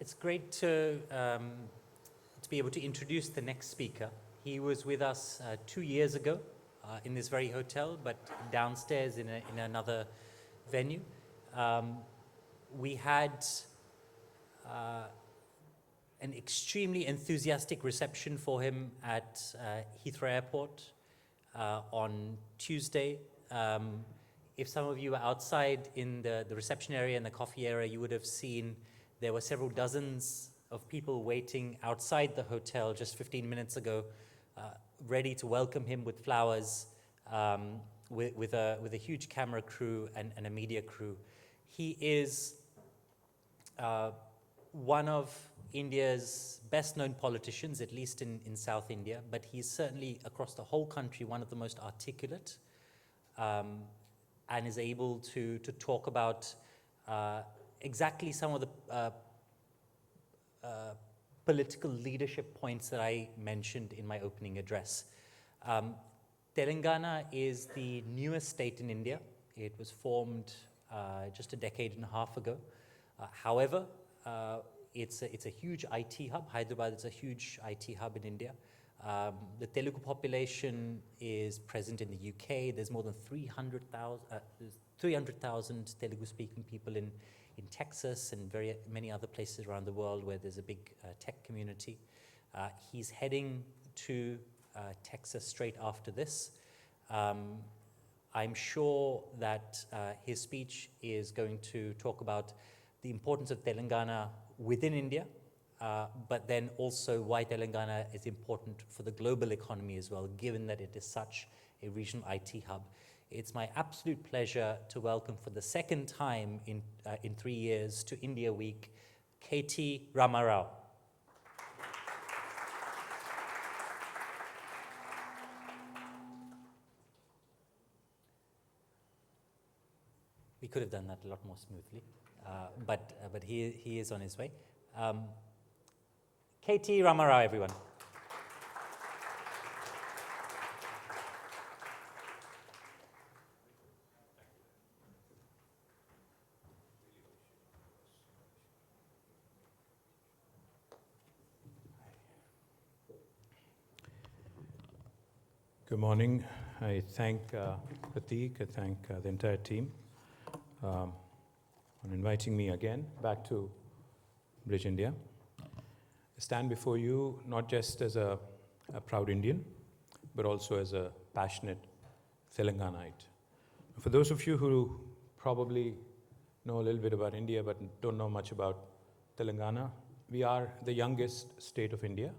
It's great to be able to introduce the next speaker. He was with us 2 years ago in this very hotel, but downstairs in another venue. We had an extremely enthusiastic reception for him at Heathrow Airport on Tuesday. If some of you were outside in the reception area and the coffee area, you would have seen there were several dozens of people waiting outside the hotel just 15 minutes ago, ready to welcome him with flowers, with a huge camera crew and a media crew. He is one of India's best-known politicians, at least in South India, but he's certainly across the whole country one of the most articulate, and is able to talk about exactly some of the political leadership points that I mentioned in my opening address. Telangana is the newest state in India. It was formed just a decade and a half ago. However, it's a huge IT hub. Hyderabad is a huge IT hub in India. The Telugu population is present in the UK. There's more than 300,000 Telugu-speaking people in Texas and very many other places around the world where there's a big tech community. He's heading to Texas straight after this. I'm sure that his speech is going to talk about the importance of Telangana within India, but then also why Telangana is important for the global economy as well, given that it is such a regional IT hub. It's my absolute pleasure to welcome for the second time in 3 years to India Week, KT Rama Rao. We could have done that a lot more smoothly, but he is on his way. KT Rama Rao, everyone. Good morning. I thank Pratik, I thank the entire team on inviting me again back to Bridge India. I stand before you not just as a proud Indian, but also as a passionate Telanganite. For those of you who probably know a little bit about India but don't know much about Telangana, we are the youngest state of India.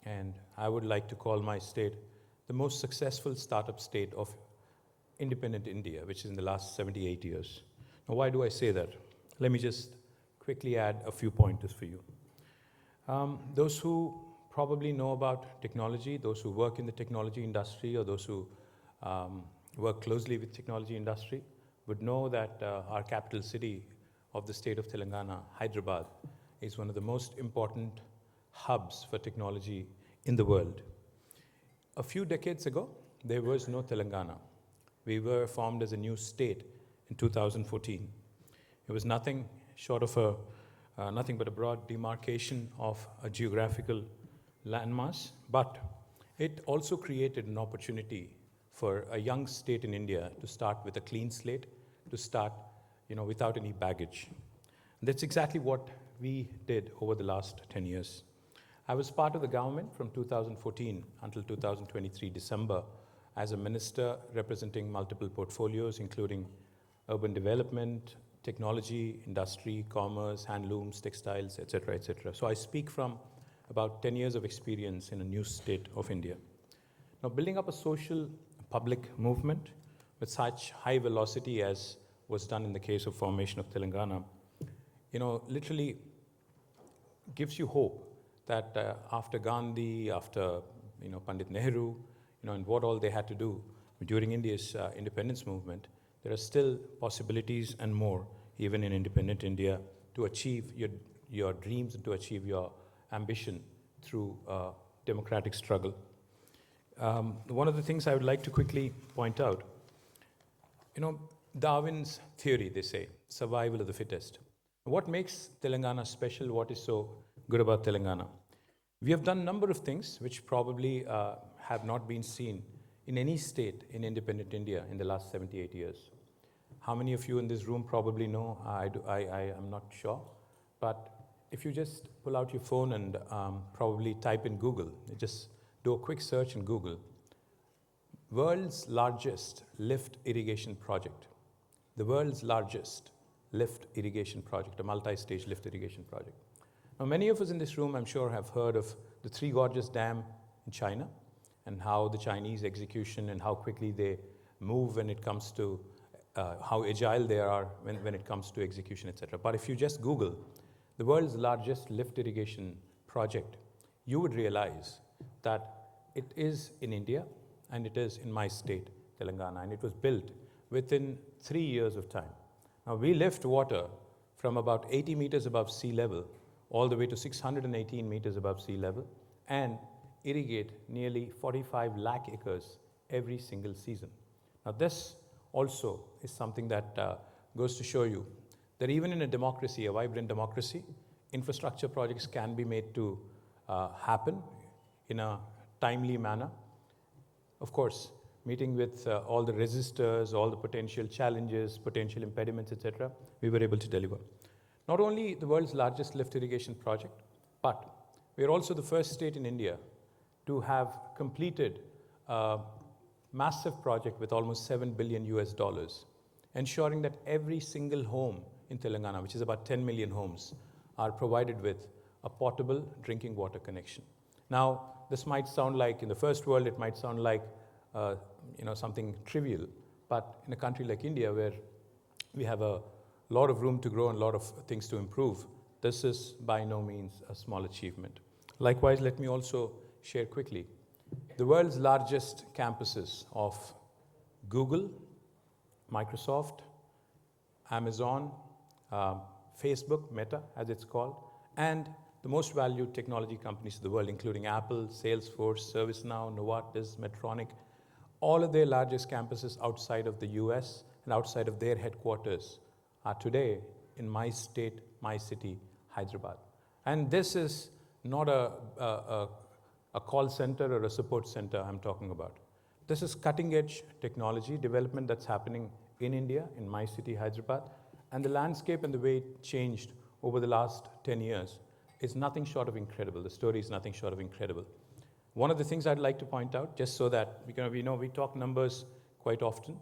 And I would like to call my state the most successful startup state of independent India, which is in the last 78 years. Now, why do I say that? Let me just quickly add a few pointers for you. Those who probably know about technology, those who work in the technology industry, or those who work closely with technology industry would know that our capital city of the state of Telangana, Hyderabad, is one of the most important hubs for technology in the world. A few decades ago, there was no Telangana. We were formed as a new state in 2014. It was nothing short of nothing but a broad demarcation of a geographical landmass, but it also created an opportunity for a young state in India to start with a clean slate, to start, without any baggage. And that's exactly what we did over the last 10 years. I was part of the government from 2014 until 2023 December as a minister representing multiple portfolios, including urban development, technology, industry, commerce, handlooms, textiles, etc., etc. So I speak from about 10 years of experience in a new state of India. Now, building up a social public movement with such high velocity as was done in the case of formation of Telangana, literally gives you hope that after Gandhi, after Pandit Nehru, and what all they had to do during India's independence movement, there are still possibilities and more, even in independent India, to achieve your dreams and to achieve your ambition through democratic struggle. One of the things I would like to quickly point out, Darwin's theory, they say, survival of the fittest. What makes Telangana special? What is so good about Telangana? We have done a number of things which probably have not been seen in any state in independent India in the last 78 years. How many of you in this room probably know? I am not sure. But if you just pull out your phone and probably type in Google, just do a quick search in Google, world's largest lift irrigation project. The world's largest lift irrigation project, a multi-stage lift irrigation project. Now, many of us in this room, I'm sure, have heard of the Three Gorges Dam in China and how the Chinese execution and how quickly they move when it comes to how agile they are when it comes to execution, etc. But if you just Google the world's largest lift irrigation project, you would realize that it is in India and it is in my state, Telangana, and it was built within 3 years of time. Now, we lift water from about 80 meters above sea level all the way to 618 meters above sea level and irrigate nearly 45 lakh acres every single season. Now, this also is something that goes to show you that even in a democracy, a vibrant democracy, infrastructure projects can be made to happen in a timely manner. Of course, meeting with all the resistors, all the potential challenges, potential impediments, etc., we were able to deliver. Not only the world's largest lift irrigation project, but we are also the first state in India to have completed a massive project with almost $7 billion US, ensuring that every single home in Telangana, which is about 10 million homes, are provided with a potable drinking water connection. Now, this might sound like, in the first world, it might sound like something trivial, but in a country like India, where we have a lot of room to grow and a lot of things to improve, this is by no means a small achievement. Likewise, let me also share quickly the world's largest campuses of Google, Microsoft, Amazon, Facebook, Meta, as it's called, and the most valued technology companies in the world, including Apple, Salesforce, ServiceNow, Novartis, Medtronic, all of their largest campuses outside of the US and outside of their headquarters are today in my state, my city, Hyderabad. And this is not a call center or a support center I'm talking about. This is cutting-edge technology development that's happening in India, in my city, Hyderabad, and the landscape and the way it changed over the last 10 years is nothing short of incredible. The story is nothing short of incredible. One of the things I'd like to point out, just so that we talk numbers quite often.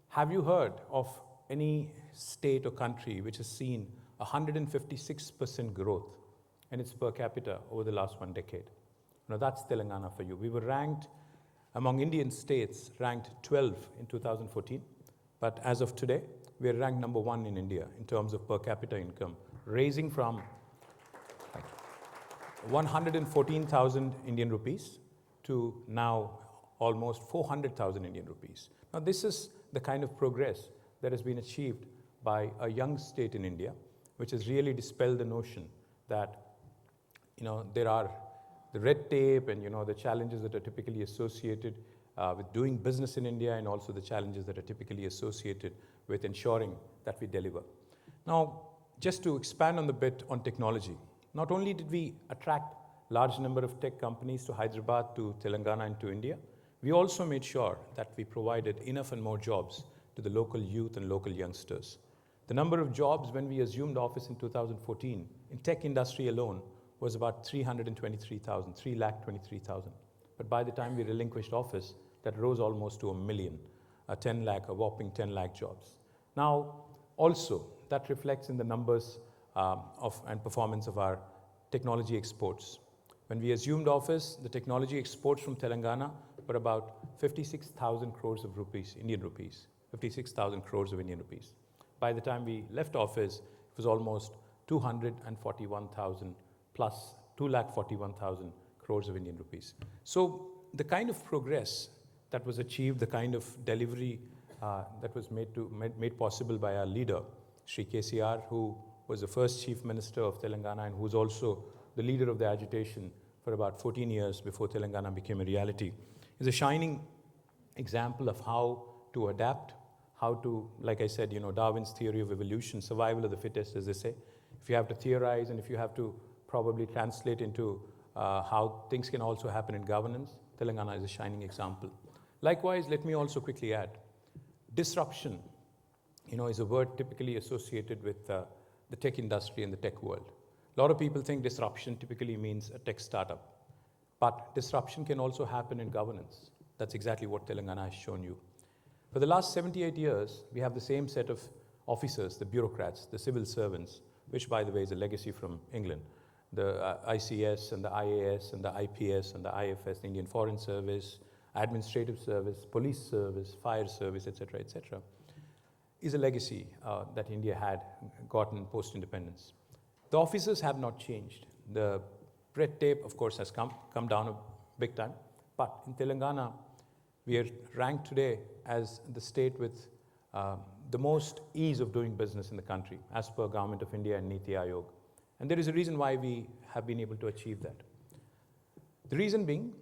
Have you heard of any state or country which has seen 156% growth in its per capita over the last 1 decade? Now, that's Telangana for you. We were ranked among Indian states, ranked 12 in 2014, but as of today, we are ranked number 1 in India in terms of per capita income, raising from 114,000 Indian rupees to now almost 400,000 Indian rupees. Now, this is the kind of progress that has been achieved by a young state in India, which has really dispelled the notion that there are the red tape and the challenges that are typically associated with doing business in India, and also the challenges that are typically associated with ensuring that we deliver. Now, just to expand on the bit on technology, not only did we attract large number of tech companies to Hyderabad, to Telangana, and to India, we also made sure that we provided enough and more jobs to the local youth and local youngsters. The number of jobs when we assumed office in 2014 in tech industry alone was about 323,000. But by the time we relinquished office, that rose almost to 1 million, a whopping 10 lakh jobs. Now, also, that reflects in the numbers and performance of our technology exports. When we assumed office, the technology exports from Telangana were about 56,000 crores of rupees, Indian rupees, 56,000 crores of Indian rupees. By the time we left office, it was almost 241,000 plus 241,000 crores of Indian rupees. So the kind of progress that was achieved, the kind of delivery that was made possible by our leader, Shri KCR, who was the first Chief Minister of Telangana and who was also the leader of the agitation for about 14 years before Telangana became a reality, is a shining example of how to adapt, how to, like I said, Darwin's theory of evolution, survival of the fittest, as they say. If you have to theorize and if you have to probably translate into how things can also happen in governance, Telangana is a shining example. Likewise, let me also quickly add, disruption, is a word typically associated with the tech industry and the tech world. A lot of people think disruption typically means a tech startup, but disruption can also happen in governance. That's exactly what Telangana has shown you. For the last 78 years, we have the same set of officers, the bureaucrats, the civil servants, which, by the way, is a legacy from England. The ICS and the IAS and the IPS and the IFS, the Indian Foreign Service, Administrative Service, Police Service, Fire Service, etc., is a legacy that India had gotten post-independence. The officers have not changed. The red tape, of course, has come down a big time. But in Telangana, we are ranked today as the state with the most ease of doing business in the country, as per Government of India and Niti Aayog. And there is a reason why we have been able to achieve that. The reason being,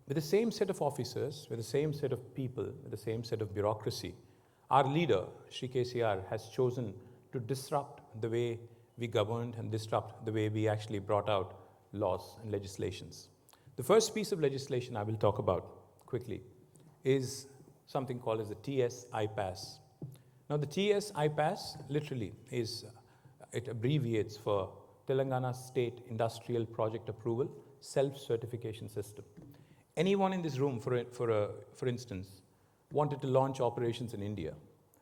with the same set of officers, with the same set of people, with the same set of bureaucracy, our leader, Shri KCR, has chosen to disrupt the way we governed and disrupt the way we actually brought out laws and legislations. The first piece of legislation I will talk about quickly is something called as the TS IPAS. Now, the TS IPAS literally it abbreviates for Telangana State Industrial Project Approval Self-Certification System. Anyone in this room, for instance, wanted to launch operations in India,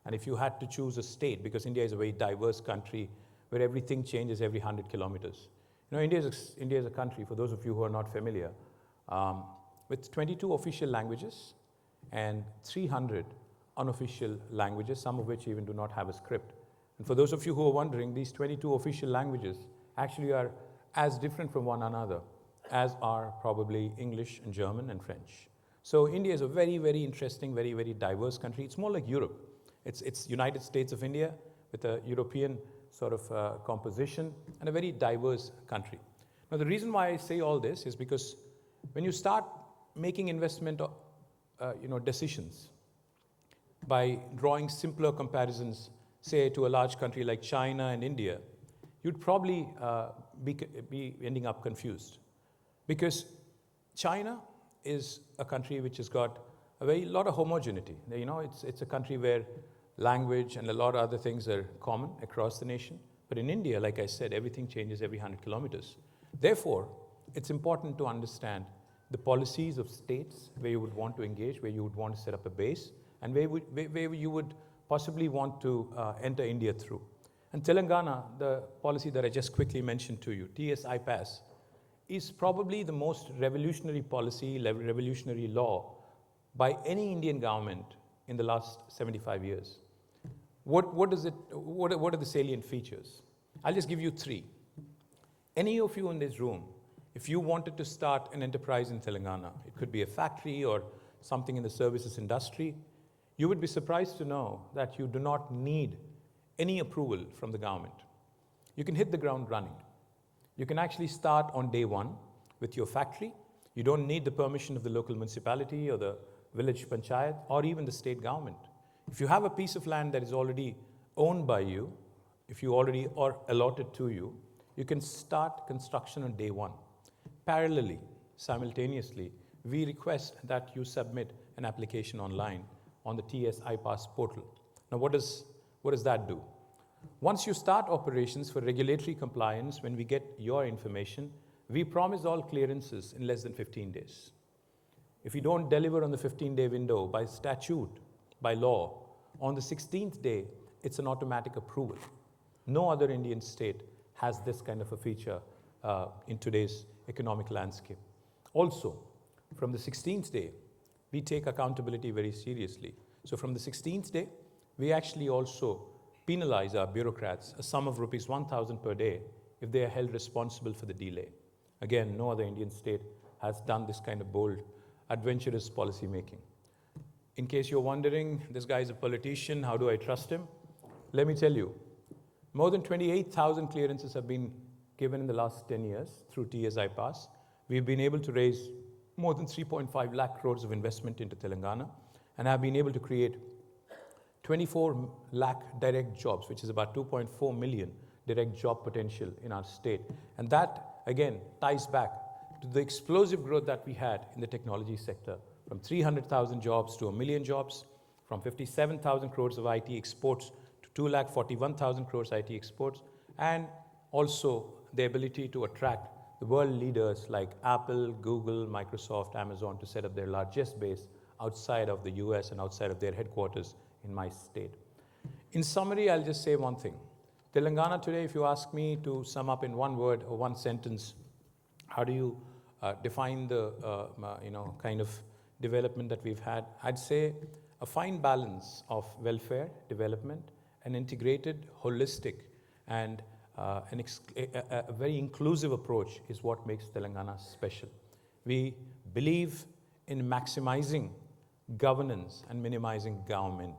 and if you had to choose a state, because India is a very diverse country where everything changes every 100 kilometers. India is a country, for those of you who are not familiar, with 22 official languages and 300 unofficial languages, some of which even do not have a script. And for those of you who are wondering, these 22 official languages actually are as different from one another as are probably English and German and French. So India is a very, very interesting, very, very diverse country. It's more like Europe. It's United States of India with a European sort of composition and a very diverse country. Now, the reason why I say all this is because when you start making investment decisions by drawing simpler comparisons, say, to a large country like China and India, you'd probably be ending up confused. Because China is a country which has got a lot of homogeneity. It's a country where language and a lot of other things are common across the nation. But in India, like I said, everything changes every 100 kilometers. Therefore, it's important to understand the policies of states where you would want to engage, where you would want to set up a base, and where you would possibly want to enter India through. And Telangana, the policy that I just quickly mentioned to you, TS IPAS, is probably the most revolutionary policy, revolutionary law by any Indian government in the last 75 years. What are the salient features? I'll just give you 3. Any of you in this room, if you wanted to start an enterprise in Telangana, it could be a factory or something in the services industry, you would be surprised to know that you do not need any approval from the government. You can hit the ground running. You can actually start on day one with your factory. You don't need the permission of the local municipality or the village panchayat or even the state government. If you have a piece of land that is already owned by you, if you already are allotted to you, you can start construction on day one. Parallelly, simultaneously, we request that you submit an application online on the TS IPAS portal. Now, what does that do? Once you start operations for regulatory compliance, when we get your information, we promise all clearances in less than 15 days. If you don't deliver on the 15-day window by statute, by law, on the 16th day, it's an automatic approval. No other Indian state has this kind of a feature in today's economic landscape. Also, from the 16th day, we take accountability very seriously. So from the 16th day, we actually also penalize our bureaucrats a sum of rupees 1,000 per day if they are held responsible for the delay. Again, no other Indian state has done this kind of bold, adventurous policy making. In case you're wondering, this guy is a politician, how do I trust him? Let me tell you, more than 28,000 clearances have been given in the last 10 years through TS IPAS. We've been able to raise more than 3.5 lakh crores of investment into Telangana and have been able to create 24 lakh direct jobs, which is about 2.4 million direct job potential in our state. And that, again, ties back to the explosive growth that we had in the technology sector, from 300,000 jobs to 1 million jobs, from 57,000 crores of IT exports to 2,41,000 crores IT exports, and also the ability to attract the world leaders like Apple, Google, Microsoft, Amazon to set up their largest base outside of the US and outside of their headquarters in my state. In summary, I'll just say one thing. Telangana today, if you ask me to sum up in one word or one sentence, how do you define the kind of development that we've had? I'd say a fine balance of welfare, development, an integrated, holistic, and a very inclusive approach is what makes Telangana special. We believe in maximizing governance and minimizing government.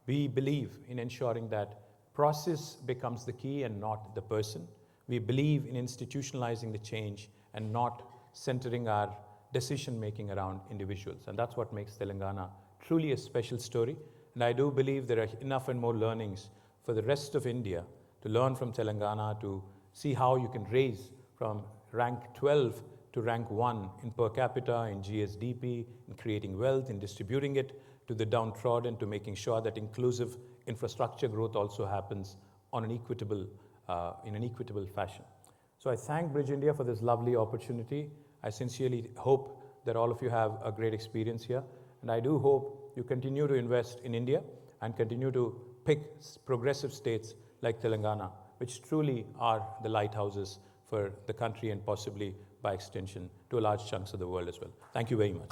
We believe in ensuring that process becomes the key and not the person. We believe in institutionalizing the change and not centering our decision-making around individuals. And that's what makes Telangana truly a special story. And I do believe there are enough and more learnings for the rest of India to learn from Telangana, to see how you can raise from rank 12 to rank 1 in per capita, in GSDP, in creating wealth, in distributing it to the downtrodden, to making sure that inclusive infrastructure growth also happens on an equitable, in an equitable fashion. So I thank Bridge India for this lovely opportunity. I sincerely hope that all of you have a great experience here. And I do hope you continue to invest in India and continue to pick progressive states like Telangana, which truly are the lighthouses for the country and possibly by extension to large chunks of the world as well. Thank you very much.